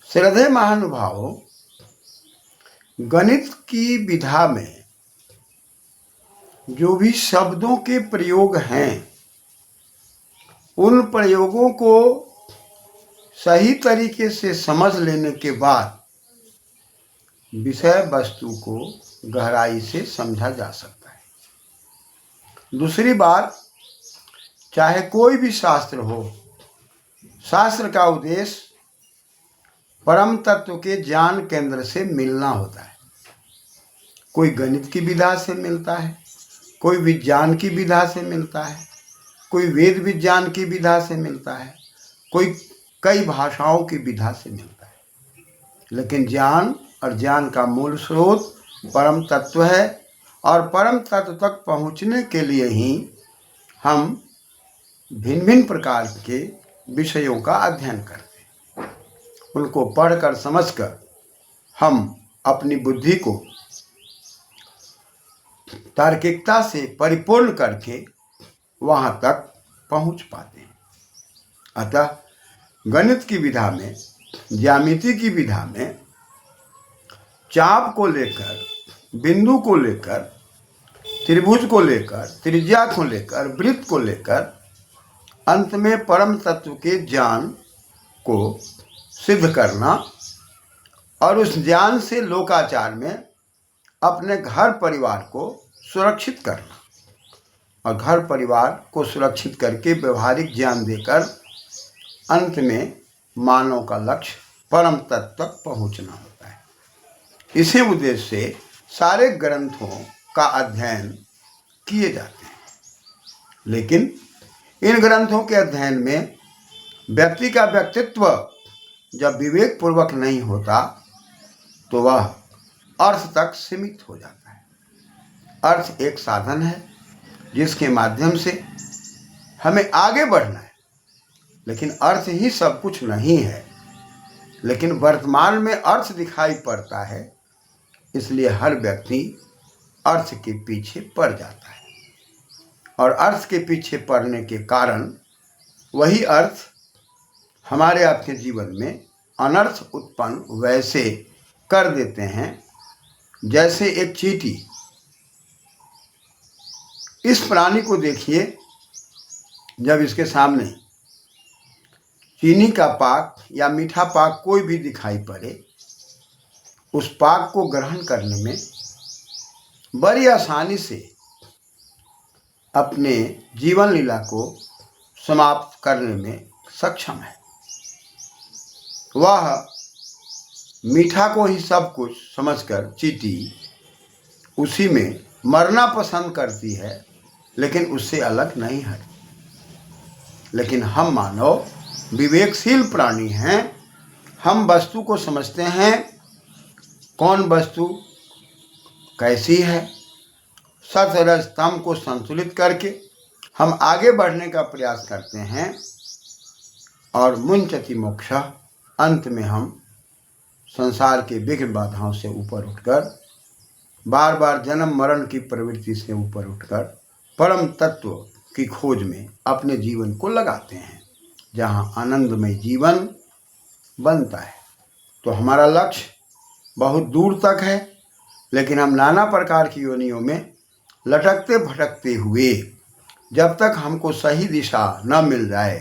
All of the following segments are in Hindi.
श्रद्धेय महानुभावों, गणित की विधा में जो भी शब्दों के प्रयोग हैं, उन प्रयोगों को सही तरीके से समझ लेने के बाद विषय वस्तु को गहराई से समझा जा सकता है। दूसरी बात, चाहे कोई भी शास्त्र हो, शास्त्र का उद्देश्य परम तत्व के ज्ञान केंद्र से मिलना होता है। कोई गणित की विधा से मिलता है, कोई विज्ञान की विधा से मिलता है, कोई वेद विज्ञान की विधा से मिलता है, कोई कई भाषाओं की विधा से मिलता है। लेकिन ज्ञान और ज्ञान का मूल स्रोत परम तत्व है, और परम तत्व तक पहुँचने के लिए ही हम भिन्न भिन्न प्रकार के विषयों का अध्ययन करते हैं। उनको पढ़कर समझकर हम अपनी बुद्धि को तार्किकता से परिपूर्ण करके वहाँ तक पहुँच पाते हैं। अतः गणित की विधा में, ज्यामिति की विधा में चाप को लेकर, बिंदु को लेकर, त्रिभुज को लेकर, त्रिज्या को लेकर, वृत्त को लेकर अंत में परम तत्व के ज्ञान को सिद्ध करना और उस ज्ञान से लोकाचार में अपने घर परिवार को सुरक्षित करना, और घर परिवार को सुरक्षित करके व्यवहारिक ज्ञान देकर अंत में मानव का लक्ष्य परम तत्व तक पहुंचना होता है। इसी उद्देश्य से सारे ग्रंथों का अध्ययन किए जाते हैं। लेकिन इन ग्रंथों के अध्ययन में व्यक्ति का व्यक्तित्व जब विवेक पूर्वक नहीं होता तो वह अर्थ तक सीमित हो जाता है। अर्थ एक साधन है जिसके माध्यम से हमें आगे बढ़ना है, लेकिन अर्थ ही सब कुछ नहीं है। लेकिन वर्तमान में अर्थ दिखाई पड़ता है, इसलिए हर व्यक्ति अर्थ के पीछे पड़ जाता है, और अर्थ के पीछे पड़ने के कारण वही अर्थ हमारे आपके जीवन में अनर्थ उत्पन्न वैसे कर देते हैं जैसे एक चींटी। इस प्राणी को देखिए, जब इसके सामने चीनी का पाक या मीठा पाक कोई भी दिखाई पड़े, उस पाक को ग्रहण करने में बड़ी आसानी से अपने जीवन लीला को समाप्त करने में सक्षम है। वह मीठा को ही सब कुछ समझकर चींटी उसी में मरना पसंद करती है, लेकिन उससे अलग नहीं है। लेकिन हम मानव विवेकशील प्राणी हैं। हम वस्तु को समझते हैं, कौन वस्तु कैसी है। सत रज तम को संतुलित करके हम आगे बढ़ने का प्रयास करते हैं, और मुंचति मोक्ष, अंत में हम संसार के विघ्न बाधाओं से ऊपर उठकर, बार बार जन्म मरण की प्रवृत्ति से ऊपर उठकर परम तत्व की खोज में अपने जीवन को लगाते हैं, जहाँ आनंदमय जीवन बनता है। तो हमारा लक्ष्य बहुत दूर तक है, लेकिन हम नाना प्रकार की योनियों में लटकते भटकते हुए जब तक हमको सही दिशा न मिल जाए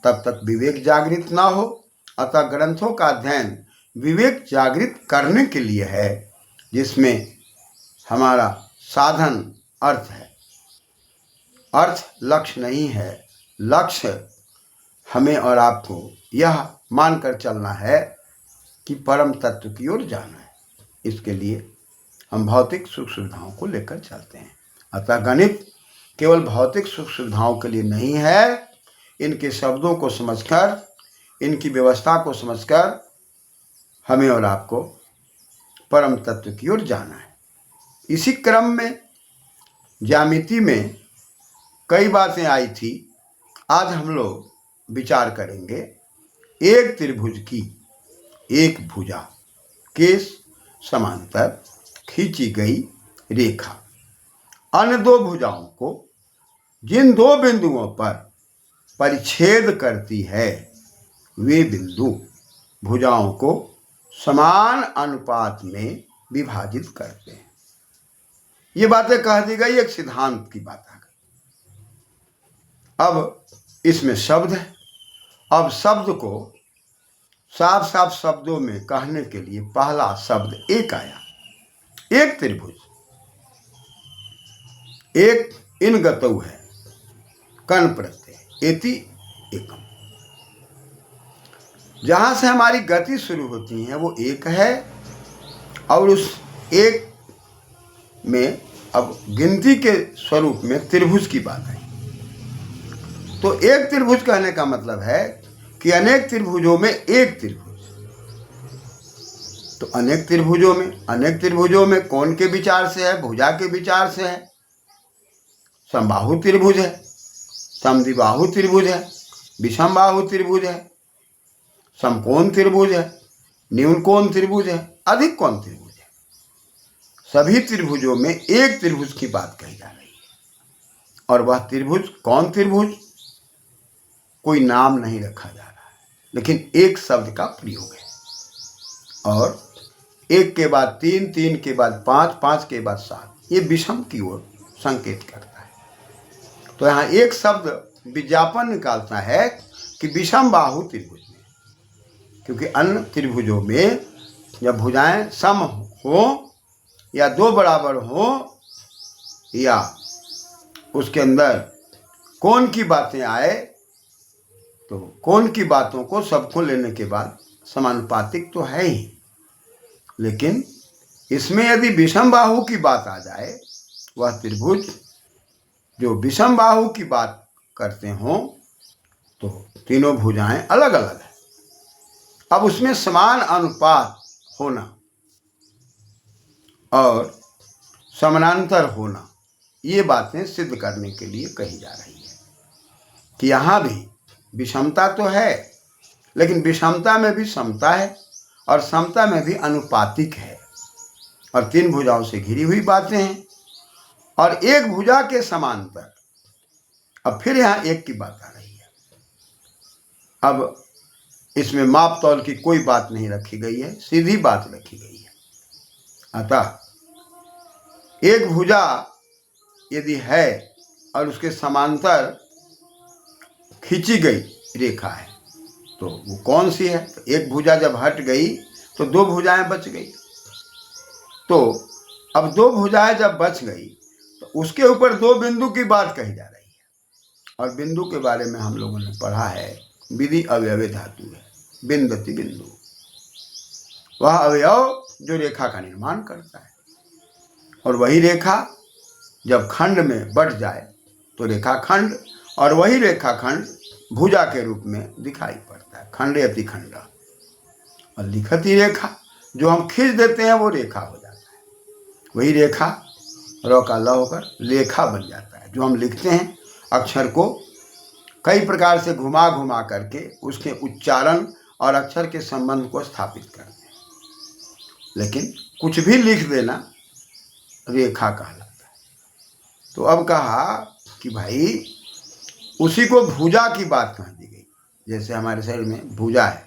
तब तक विवेक जागृत ना हो। अतः ग्रंथों का अध्ययन विवेक जागृत करने के लिए है, जिसमें हमारा साधन अर्थ है। अर्थ लक्ष्य नहीं है। लक्ष्य हमें और आपको यह मानकर चलना है कि परम तत्व की ओर जाना है। इसके लिए हम भौतिक सुख सुविधाओं को लेकर चलते हैं। अतः गणित केवल भौतिक सुख सुविधाओं के लिए नहीं है। इनके शब्दों को समझकर, इनकी व्यवस्था को समझकर हमें और आपको परम तत्व की ओर जाना है। इसी क्रम में ज्यामिति में कई बातें आई थी। आज हम लोग विचार करेंगे एक त्रिभुज की एक भुजा के समांतर खींची गई रेखा अन्य दो भुजाओं को जिन दो बिंदुओं पर परिच्छेद करती है, वे बिंदु भुजाओं को समान अनुपात में विभाजित करते हैं। ये बातें कह दी गई, एक सिद्धांत की बात आ गई। अब इसमें शब्द है। अब शब्द को साफ साफ शब्दों में कहने के लिए पहला शब्द एक आया। एक त्रिभुज, एक इन गतौ है, कन प्रत्यय, एति एकम। जहां से हमारी गति शुरू होती है वो एक है, और उस एक में अब गिनती के स्वरूप में त्रिभुज की बात आई। तो एक त्रिभुज कहने का मतलब है कि अनेक त्रिभुजों में एक त्रिभुज। तो अनेक त्रिभुजों में कौन के विचार से है? भुजा के विचार से है। समबाहु त्रिभुज है, समद्विबाहु त्रिभुज है, विषमबाहु त्रिभुज है, समकोण त्रिभुज है, न्यून कोण त्रिभुज है, अधिक कोण त्रिभुज है। सभी त्रिभुजों में एक त्रिभुज की बात कही जा रही है। और वह त्रिभुज कौन त्रिभुज? कोई नाम नहीं रखा जा रहा है, लेकिन एक शब्द का प्रयोग है। और एक के बाद तीन, तीन के बाद पांच, पांच के बाद सात, ये विषम की ओर संकेत करता है। तो यहाँ एक शब्द विज्ञापन निकालता है कि विषम बाहु त्रिभुज में, क्योंकि अन्य त्रिभुजों में जब भुजाएं सम हो या दो बराबर हो या उसके अंदर कोण की बातें आए, तो कोण की बातों को सबको लेने के बाद समानुपातिक तो है ही, लेकिन इसमें यदि विषम बाहु की बात आ जाए, वह त्रिभुज जो विषम बाहु की बात करते हों, तो तीनों भुजाएं अलग अलग है। अब उसमें समान अनुपात होना और समानांतर होना, ये बातें सिद्ध करने के लिए कही जा रही है कि यहाँ भी विषमता तो है, लेकिन विषमता में भी समता है और समता में भी अनुपातिक है, और तीन भुजाओं से घिरी हुई बातें हैं और एक भुजा के समांतर। अब फिर यहाँ एक की बात आ रही है। अब इसमें माप तौल की कोई बात नहीं रखी गई है, सीधी बात रखी गई है। अतः एक भुजा यदि है और उसके समांतर खींची गई रेखा है, तो वो कौन सी है? तो एक भुजा जब हट गई तो दो भुजाएं बच गई। तो अब दो भुजाएं जब बच गई तो उसके ऊपर दो बिंदु की बात कही जा रही है। और बिंदु के बारे में हम लोगों ने पढ़ा है, विधि अवयवे धातु है, बिंदति बिंदु, वह अवयव जो रेखा का निर्माण करता है। और वही रेखा जब खंड में बढ़ जाए तो रेखा खंड, और वही रेखा खंड भुजा के रूप में दिखाई पड़ता है, खंड अति खंड। और लिखती रेखा जो हम खींच देते हैं वो रेखा हो जाता है, वही रेखा र का ल होकर लेखा बन जाता है। जो हम लिखते हैं अक्षर को कई प्रकार से घुमा घुमा करके उसके उच्चारण और अक्षर के संबंध को स्थापित करते हैं, लेकिन कुछ भी लिख देना रेखा कहलाता है। तो अब कहा कि भाई उसी को भुजा की बात कह दी गई। जैसे हमारे शरीर में भुजा है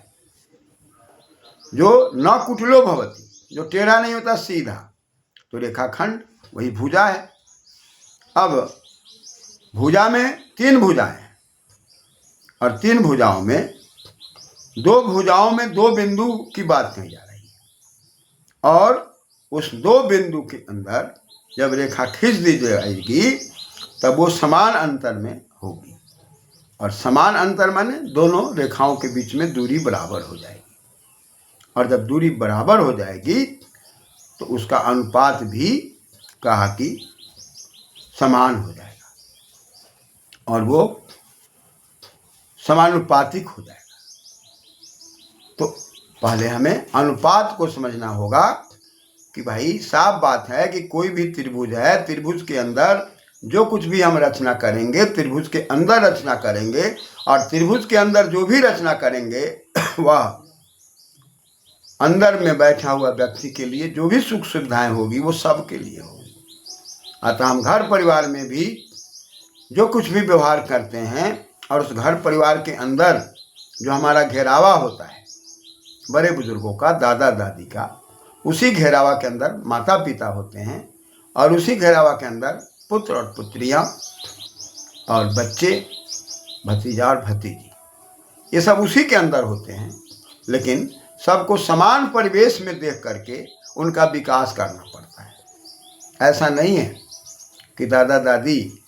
जो न कुटलो भवती, जो टेढ़ा नहीं होता, सीधा, तो रेखाखंड वही भुजा है। अब भुजा में तीन भुजाएं हैं और तीन भुजाओं में दो बिंदु की बात कही जा रही है, और उस दो बिंदु के अंदर जब रेखा खींच दी जाएगी तब वो समान अंतर में होगी। और समान अंतर माने दोनों रेखाओं के बीच में दूरी बराबर हो जाएगी, और जब दूरी बराबर हो जाएगी तो उसका अनुपात भी कहा कि समान हो जाएगा, और वो समानुपातिक हो जाएगा। तो पहले हमें अनुपात को समझना होगा कि भाई साफ बात है कि कोई भी त्रिभुज है, त्रिभुज के अंदर जो कुछ भी हम रचना करेंगे त्रिभुज के अंदर रचना करेंगे, और त्रिभुज के अंदर जो भी रचना करेंगे वह अंदर में बैठा हुआ व्यक्ति के लिए जो भी सुख सुविधाएं होगी वो सब के लिए होगी। अतः हम घर परिवार में भी जो कुछ भी व्यवहार करते हैं और उस घर परिवार के अंदर जो हमारा घेरावा होता है बड़े बुजुर्गों का, दादा दादी का, उसी घेरावा के अंदर माता पिता होते हैं और उसी घेरावा के अंदर पुत्र और पुत्रियां और बच्चे, भतीजा और भतीजी, ये सब उसी के अंदर होते हैं। लेकिन सबको समान परिवेश में देख करके उनका विकास करना पड़ता है। ऐसा नहीं है कि दादा दादी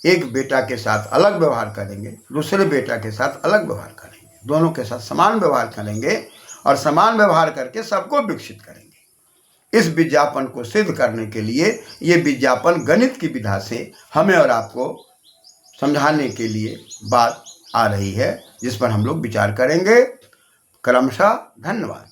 एक बेटा के साथ अलग व्यवहार करेंगे, दूसरे बेटा के साथ अलग व्यवहार करेंगे, दोनों के साथ समान व्यवहार करेंगे और समान व्यवहार करके सबको विकसित करेंगे। इस विज्ञापन को सिद्ध करने के लिए ये विज्ञापन गणित की विधा से हमें और आपको समझाने के लिए बात आ रही है, जिस पर हम लोग विचार करेंगे क्रमशः। धन्यवाद।